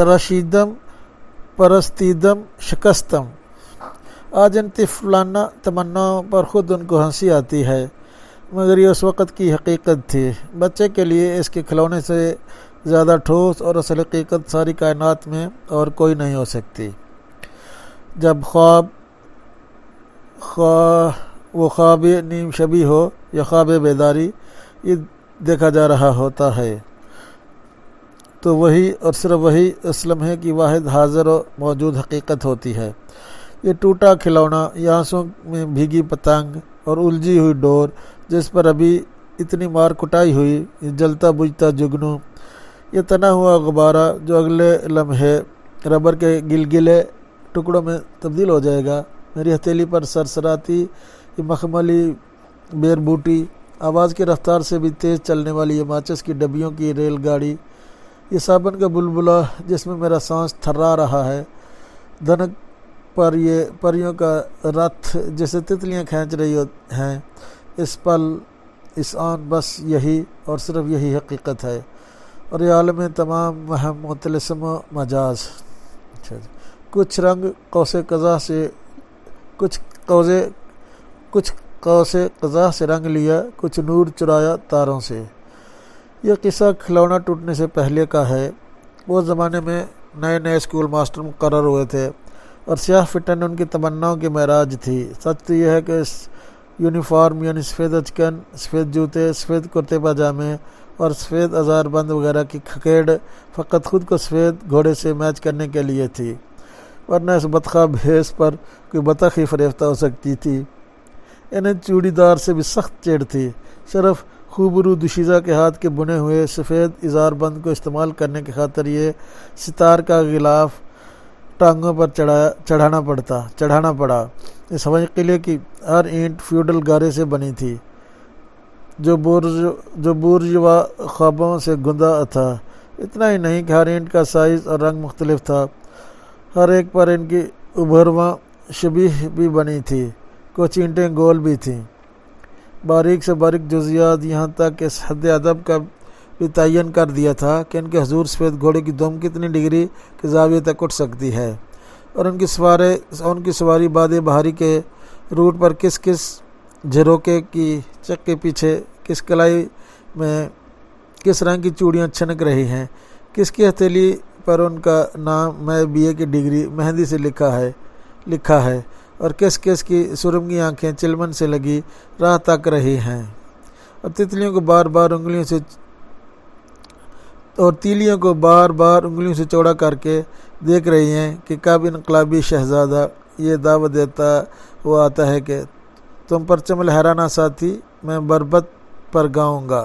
تراشیدم پرستیدم شکستم۔ آج ان طفلانہ تمناؤں پر خود ان کو ہنسی آتی ہے، مگر یہ اس وقت کی حقیقت تھی۔ بچے کے لیے اس کے کھلونے سے زیادہ ٹھوس اور اصل حقیقت ساری کائنات میں اور کوئی نہیں ہو سکتی۔ جب وہ خواب نیم شبی ہو یا خواب بیداری یہ دیکھا جا رہا ہوتا ہے، تو وہی اور صرف وہی اس لمحے کی واحد حاضر و موجود حقیقت ہوتی ہے۔ یہ ٹوٹا کھلونا، یہ آنسوں میں بھیگی پتنگ اور الجھی ہوئی ڈور جس پر ابھی اتنی مار کٹائی ہوئی، یہ جلتا بجھتا جگنو، یہ تنا ہوا غبارہ جو اگلے لمحے ربر کے گلگلے ٹکڑوں میں تبدیل ہو جائے گا، میری ہتھیلی پر سرسراتی یہ مخملی بیر بوٹی، آواز کی رفتار سے بھی تیز چلنے والی یہ ماچس کی ڈبیوں کی ریل گاڑی، یہ صابن کا بلبلا جس میں میرا سانس تھرا رہا ہے، دھنک پر یہ پریوں کا رتھ جسے تتلیاں کھینچ رہی ہیں، اس پل اس آن بس یہی اور صرف یہی حقیقت ہے، اور یہ عالم تمام وہم مطلسم و مجاز۔ کچھ رنگ قوس قزح سے کچھ قوس قزح سے رنگ لیا، کچھ نور چرایا تاروں سے۔ یہ قصہ کھلونا ٹوٹنے سے پہلے کا ہے۔ وہ زمانے میں نئے نئے اسکول ماسٹر مقرر ہوئے تھے اور سیاہ فٹن ان کی تمناؤں کی معراج تھی۔ سچ تو یہ ہے کہ یونیفارم یعنی سفید اچکن، سفید جوتے، سفید کرتے پاجامے اور سفید ازار بند وغیرہ کی کھکیڑ فقط خود کو سفید گھوڑے سے میچ کرنے کے لیے تھی، ورنہ اس بدخواہ بھیس پر کوئی بطخ ہی فریفتہ ہو سکتی تھی۔ انہیں چوڑی دار سے بھی سخت چڑ تھی، صرف خوبرو دوشیزہ کے ہاتھ کے بنے ہوئے سفید ازار بند کو استعمال کرنے کی خاطر یہ ستار کا غلاف ٹانگوں پر چڑھانا پڑا۔ اس ہوائی قلعے کی ہر اینٹ فیوڈل گارے سے بنی تھی جو بورژوا خوابوں سے گندا تھا۔ اتنا ہی نہیں کہ ہر اینٹ کا سائز اور رنگ مختلف تھا، ہر ایک پر ان کی ابھرواں شبیہ بھی بنی تھی، کچھ اینٹیں گول بھی تھیں۔ باریک سے باریک جزیات یہاں تک کہ اس حد ادب کا بھی تعین کر دیا تھا کہ ان کے حضور سفید گھوڑے کی دم کتنی ڈگری کے زاویے تک اٹھ سکتی ہے، اور ان کی سواری باد بہاری کے روٹ پر کس جھروکے کی چک کے پیچھے کس کلائی میں کس رنگ کی چوڑیاں چھنک رہی ہیں، کس کی ہتھیلی پر ان کا نام میں BA کی ڈگری مہندی سے لکھا ہے اور کس کی سرمگی آنکھیں چلمن سے لگی راہ تک رہی ہیں، اور تیلیوں کو بار بار انگلیوں سے چوڑا کر کے دیکھ رہی ہیں کہ کب انقلابی شہزادہ یہ دعوت دیتا ہوا آتا ہے کہ تم پرچم لہرانا ساتھی، میں بربت پر گاؤں گا۔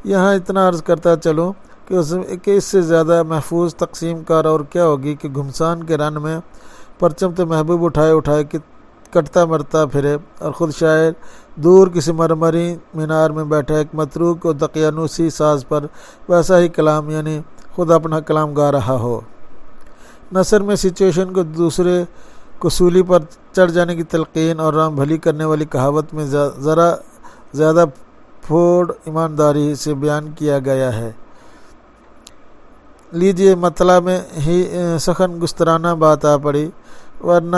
یہاں اتنا عرض کرتا چلوں کہ اس سے زیادہ محفوظ تقسیم کار اور کیا ہوگی کہ گھمسان کے رن میں پرچم تو محبوب اٹھائے کٹتا مرتا پھرے، اور خود شاعر دور کسی مرمری مینار میں بیٹھا ایک متروک و دقیانوسی ساز پر ویسا ہی کلام یعنی خود اپنا کلام گا رہا ہو۔ نثر میں سچویشن کو دوسرے کو سولی پر چڑھ جانے کی تلقین اور رام بھلی کرنے والی کہاوت میں ذرا زیادہ پھوڑ ایمانداری سے بیان کیا گیا ہے۔ لیجیے مطلع میں ہی سخن گسترانہ بات آ پڑی، ورنہ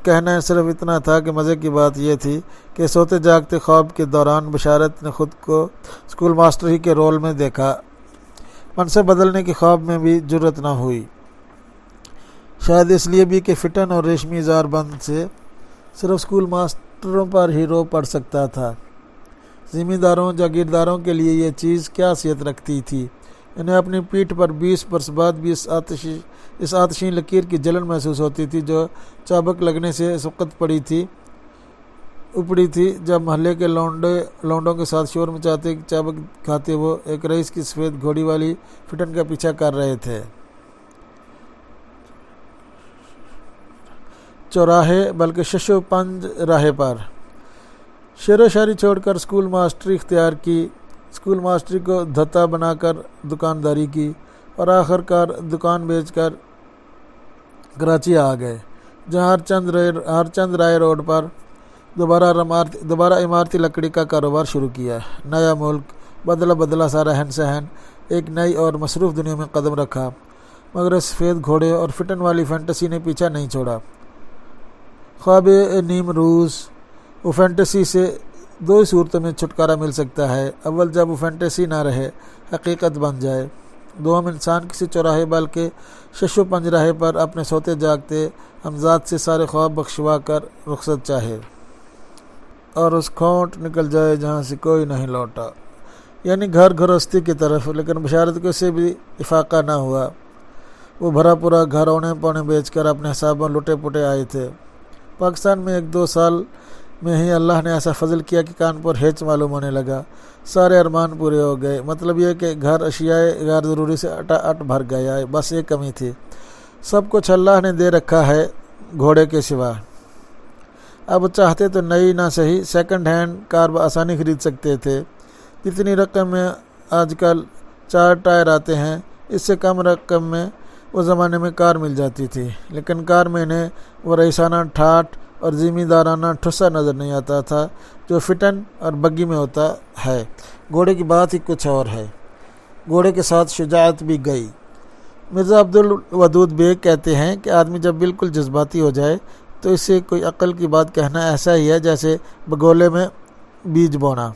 کہنا صرف اتنا تھا کہ مزے کی بات یہ تھی کہ سوتے جاگتے خواب کے دوران بشارت نے خود کو اسکول ماسٹر ہی کے رول میں دیکھا، منصب بدلنے کی خواب میں بھی جرت نہ ہوئی، شاید اس لیے بھی کہ فٹن اور ریشمی ازار بند سے صرف اسکول ماسٹروں پر ہی رو پڑ سکتا تھا۔ زمینداروں جاگیرداروں کے لیے یہ چیز کیا حیثیت رکھتی تھی؟ انہیں اپنی پیٹھ پر 20 برس بعد بھی اس آتشین لکیر کی جلن محسوس ہوتی تھی جو چابک لگنے سے اس وقت اپڑی تھی جب محلے کے لونڈوں کے ساتھ شور مچاتے چابک کھاتے وہ ایک رئیس کی سفید گھوڑی والی فٹن کا پیچھا کر رہے تھے۔ چوراہے بلکہ ششو پنج راہے پر شعر و شاعری چھوڑ کر اسکول ماسٹری اختیار کی، اسکول ماسٹری کو دھتا بنا کر دکانداری کی، اور آخر کار دکان بیچ کر کراچی آ گئے، جہاں ہر چند رائے روڈ پر دوبارہ عمارتی لکڑی کا کاروبار شروع کیا۔ نیا ملک، بدلا سا رہن سہن، ایک نئی اور مصروف دنیا میں قدم رکھا۔ مگر سفید گھوڑے اور فٹن والی فینٹیسی نے پیچھا نہیں چھوڑا۔ خواب نیم روز، وہ فینٹیسی سے دو ہی صورتوں میں چھٹکارا مل سکتا ہے۔ اول جب وہ فینٹیسی نہ رہے، حقیقت بن جائے۔ دوم انسان کسی چوراہے بلکہ شش و پنج راہے پر اپنے سوتے جاگتے ہمزاد سے سارے خواب بخشوا کر رخصت چاہے اور اس کھونٹ نکل جائے جہاں سے کوئی نہیں لوٹا، یعنی گھر گھرستی کی طرف۔ لیکن بشارت کو سے بھی افاقہ نہ ہوا۔ وہ بھرا پورا گھر اونے پونے بیچ کر اپنے حسابوں لٹے پٹے آئے تھے۔ پاکستان میں 1-2 سال میں ہی اللہ نے ایسا فضل کیا کہ کانپور ہیچ معلوم ہونے لگا۔ سارے ارمان پورے ہو گئے۔ مطلب یہ کہ گھر اشیاء غیر ضروری سے اٹ بھر گیا، بس ایک کمی تھی۔ سب کچھ اللہ نے دے رکھا ہے گھوڑے کے سوا۔ اب چاہتے تو نئی نہ صحیح سیکنڈ ہینڈ کار بآسانی خرید سکتے تھے۔ جتنی رقم میں آج کل 4 ٹائر آتے ہیں، اس سے کم رقم میں اس زمانے میں کار مل جاتی تھی۔ لیکن کار میں نے وہ رئیسانہ ٹھاٹھ اور زمیندارانہ ٹھسا نظر نہیں آتا تھا جو فٹن اور بگی میں ہوتا ہے۔ گھوڑے کی بات ہی کچھ اور ہے۔ گھوڑے کے ساتھ شجاعت بھی گئی۔ مرزا عبدالودود بیگ کہتے ہیں کہ آدمی جب بالکل جذباتی ہو جائے تو اس سے کوئی عقل کی بات کہنا ایسا ہی ہے جیسے بگولے میں بیج بونا۔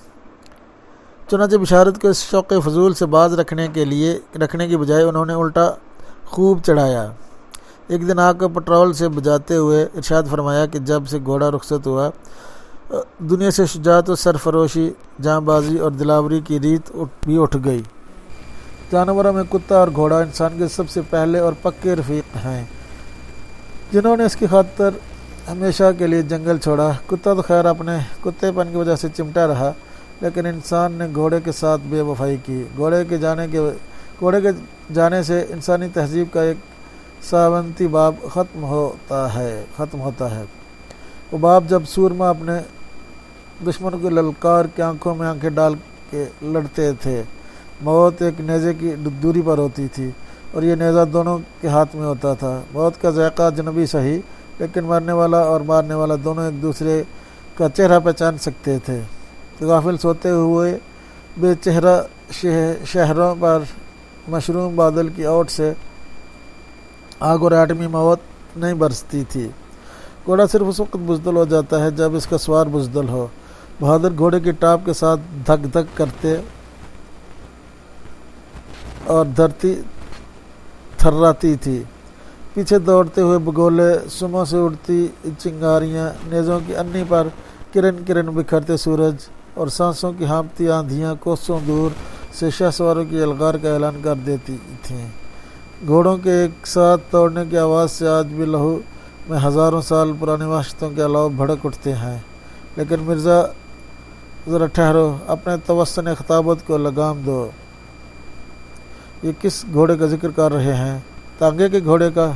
چنانچہ بشارت کو اس شوق فضول سے باز رکھنے کی بجائے انہوں نے الٹا خوب چڑھایا۔ ایک دن آگ کو پٹرول سے بجاتے ہوئے ارشاد فرمایا کہ جب سے گھوڑا رخصت ہوا، دنیا سے شجاعت و سرفروشی، جاں بازی اور دلاوری کی ریت بھی اٹھ گئی۔ جانوروں میں کتا اور گھوڑا انسان کے سب سے پہلے اور پکے رفیق ہیں، جنہوں نے اس کی خاطر ہمیشہ کے لیے جنگل چھوڑا۔ کتا تو خیر اپنے کتے پن کی وجہ سے چمٹا رہا، لیکن انسان نے گھوڑے کے ساتھ بے وفائی کی۔ گھوڑے کے جانے سے انسانی تہذیب کا ایک ساونتی باب ختم ہوتا ہے۔ وہ باب جب سورما اپنے دشمن کو للکار کے آنکھوں میں آنکھیں ڈال کے لڑتے تھے، موت ایک نیزے کی دوری پر ہوتی تھی اور یہ نیزہ دونوں کے ہاتھ میں ہوتا تھا۔ موت کا ذائقہ جنبی صحیح، لیکن مرنے والا اور مارنے والا دونوں ایک دوسرے کا چہرہ پہچان سکتے تھے۔ غافل سوتے ہوئے بے چہرہ شہروں پر مشروم بادل کی اوٹ سے آگ اور ایٹمی موت نہیں برستی تھی۔ گھوڑا صرف اس وقت بزدل ہو جاتا ہے جب اس کا سوار بزدل ہو۔ بہادر گھوڑے کی ٹاپ کے ساتھ دھک دھک کرتے اور دھرتی تھراتی تھی۔ پیچھے دوڑتے ہوئے بگولے، سموں سے اڑتی چنگاریاں، نیزوں کی انی پر کرن کرن بکھرتے سورج اور سانسوں کی ہانپتی آندھیاں کوسوں دور سے شاہ سواروں کی الغار کا اعلان کر دیتی تھیں۔ گھوڑوں کے ایک ساتھ دوڑنے کی آواز سے آج بھی لہو میں ہزاروں سال پرانی وحشتوں کے علاوہ بھڑک اٹھتے ہیں۔ لیکن مرزا ذرا ٹھہرو، اپنے توسن خطابت کو لگام دو۔ یہ کس گھوڑے کا ذکر کر رہے ہیں؟ تانگے کے گھوڑے کا؟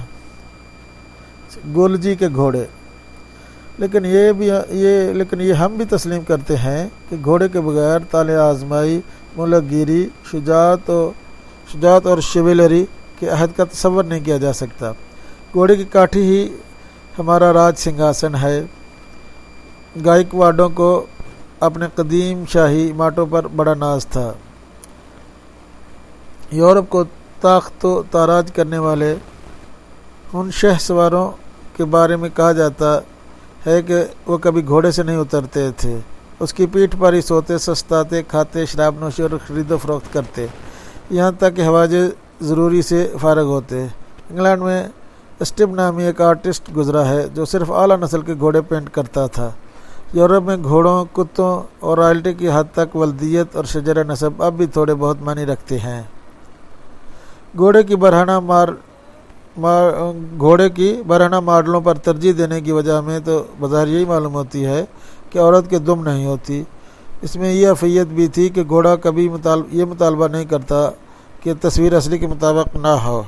گولجی کے گھوڑے۔ لیکن یہ ہم بھی تسلیم کرتے ہیں کہ گھوڑے کے بغیر طالع آزمائی، ملک گیری، شجاعت اور شیولری کے عہد کا تصور نہیں کیا جا سکتا۔ گھوڑے کی کاٹھی ہی ہمارا راج سنگھاسن ہے۔ گائیکواڈوں کو اپنے قدیم شاہی ماٹوں پر بڑا ناز تھا۔ یورپ کو تاخت و تاراج کرنے والے ان شہ سواروں کے بارے میں کہا جاتا ہے کہ وہ کبھی گھوڑے سے نہیں اترتے تھے، اس کی پیٹھ پر ہی سوتے، سستاتے، کھاتے، شراب نوشی اور خرید و فروخت کرتے، یہاں تک کہ حوائج ضروری سے فارغ ہوتے۔ انگلینڈ میں اسٹب نامی ایک آرٹسٹ گزرا ہے جو صرف اعلیٰ نسل کے گھوڑے پینٹ کرتا تھا۔ یورپ میں گھوڑوں، کتوں اور رائلٹی کی حد تک ولدیت اور شجر نسب اب بھی تھوڑے بہت معنی رکھتے ہیں۔ گھوڑے کی برہنہ ماڈلوں پر ترجیح دینے کی وجہ میں تو بظاہر یہی معلوم ہوتی ہے کہ عورت کے دم نہیں ہوتی۔ اس میں یہ افیت بھی تھی کہ گھوڑا کبھی یہ مطالبہ نہیں کرتا کہ تصویر اصلی کے مطابق نہ ہو،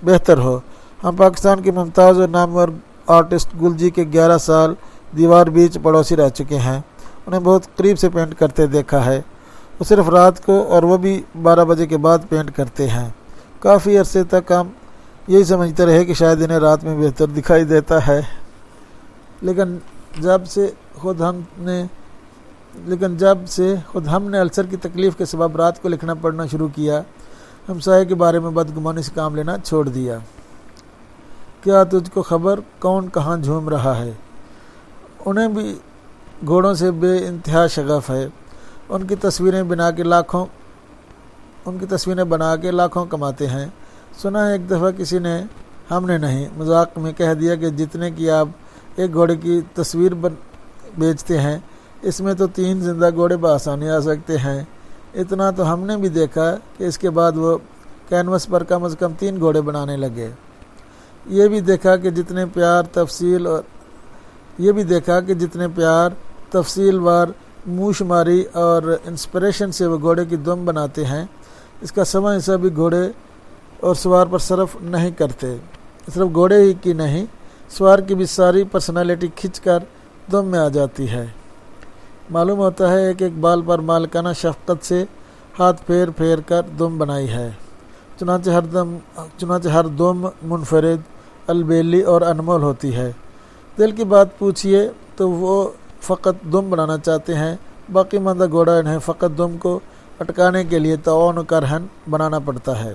بہتر ہو۔ ہم پاکستان کے ممتاز اور نامور آرٹسٹ گلجی کے 11 سال دیوار بیچ پڑوسی رہ چکے ہیں، انہیں بہت قریب سے پینٹ کرتے دیکھا ہے۔ وہ صرف رات کو اور وہ بھی 12 بجے کے بعد پینٹ کرتے ہیں۔ کافی عرصے تک ہم یہی سمجھتے رہے کہ شاید انہیں رات میں بہتر دکھائی دیتا ہے، لیکن جب سے خود ہم نے السر کی تکلیف کے سبب رات کو لکھنا پڑھنا شروع کیا، ہمسائے کے بارے میں بدگمانی سے کام لینا چھوڑ دیا۔ کیا تجھ کو خبر کون کہاں جھوم رہا ہے؟ انہیں بھی گھوڑوں سے بے انتہا شغف ہے۔ ان کی تصویریں بنا کے لاکھوں کماتے ہیں۔ سنا ہے ایک دفعہ کسی نے، ہم نے نہیں، مذاق میں کہہ دیا کہ جتنے کی آپ ایک گھوڑے کی تصویر بیچتے ہیں، اس میں تو 3 زندہ گھوڑے بآسانی آ سکتے ہیں۔ اتنا تو ہم نے بھی دیکھا کہ اس کے بعد وہ کینوس پر کم از کم 3 گھوڑے بنانے لگے۔ یہ بھی دیکھا کہ جتنے پیار تفصیل وار منہ شماری اور انسپریشن سے وہ گھوڑے کی دم بناتے ہیں، اس کا سوا حصہ بھی گھوڑے اور سوار پر صرف نہیں کرتے۔ صرف گھوڑے ہی کی نہیں، سوار کی بھی ساری پرسنالٹی کھنچ کر دم میں آ جاتی ہے۔ معلوم ہوتا ہے ایک بال پر مالکانہ شفقت سے ہاتھ پھیر پھیر کر دم بنائی ہے۔ چنانچہ ہر دم منفرد، البیلی اور انمول ہوتی ہے۔ دل کی بات پوچھئے تو وہ فقط دم بنانا چاہتے ہیں، باقی ماندہ گھوڑا انہیں فقط دم کو اٹکانے کے لیے تعاون و کرہن بنانا پڑتا ہے۔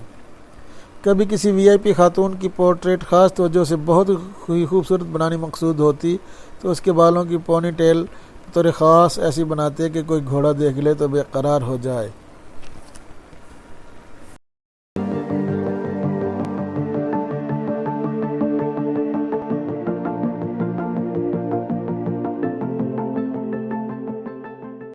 کبھی کسی VIP خاتون کی پورٹریٹ خاص توجہ سے بہت ہی خوبصورت بنانی مقصود ہوتی تو اس کے بالوں کی پونی ٹیل بطور خاص ایسی بناتے کہ کوئی گھوڑا دیکھ لے تو بے قرار ہو جائے۔